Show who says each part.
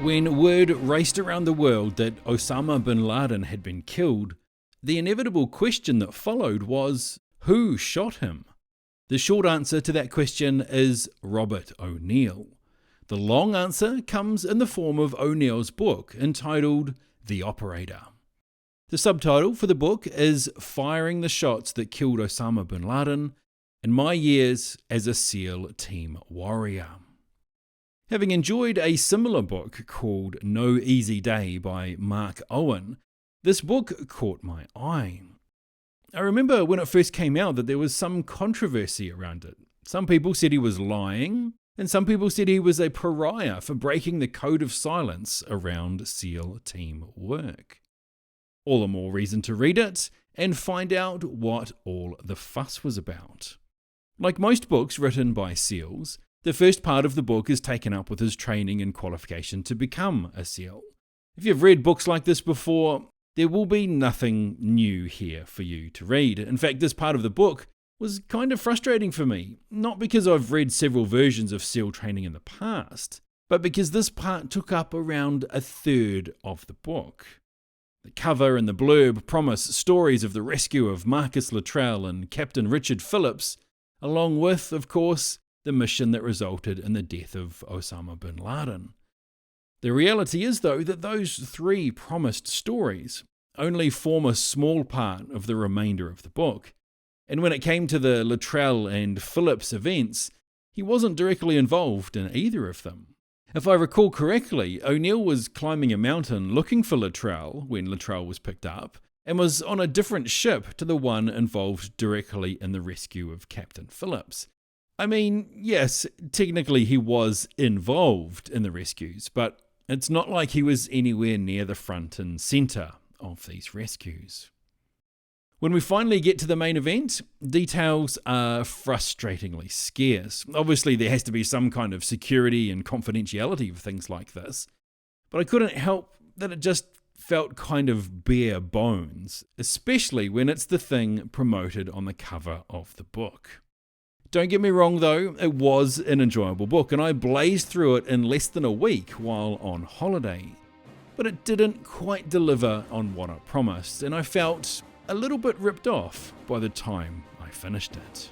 Speaker 1: When word raced around the world that Osama bin Laden had been killed, the inevitable question that followed was, who shot him? The short answer to that question is Robert O'Neill. The long answer comes in the form of O'Neill's book entitled The Operator. The subtitle for the book is Firing the Shots That Killed Osama bin Laden and My Years as a SEAL Team Warrior. Having enjoyed a similar book called No Easy Day by Mark Owen, this book caught my eye. I remember when it first came out that there was some controversy around it. Some people said he was lying, and some people said he was a pariah for breaking the code of silence around SEAL team work. All the more reason to read it and find out what all the fuss was about. Like most books written by SEALs, the first part of the book is taken up with his training and qualification to become a SEAL. If you've read books like this before, there will be nothing new here for you to read. In fact, this part of the book was kind of frustrating for me, not because I've read several versions of SEAL training in the past, but because this part took up around a third of the book. The cover and the blurb promise stories of the rescue of Marcus Luttrell and Captain Richard Phillips, along with, of course, the mission that resulted in the death of Osama bin Laden. The reality is, though, that those three promised stories only form a small part of the remainder of the book. And when it came to the Luttrell and Phillips events, he wasn't directly involved in either of them. If I recall correctly, O'Neill was climbing a mountain looking for Luttrell when Luttrell was picked up, and was on a different ship to the one involved directly in the rescue of Captain Phillips. I mean, yes, technically he was involved in the rescues, but it's not like he was anywhere near the front and centre of these rescues. When we finally get to the main event, details are frustratingly scarce. Obviously, there has to be some kind of security and confidentiality for things like this, but I couldn't help that it just felt kind of bare bones, especially when it's the thing promoted on the cover of the book. Don't get me wrong though, it was an enjoyable book and I blazed through it in less than a week while on holiday. But it didn't quite deliver on what it promised, and I felt a little bit ripped off by the time I finished it.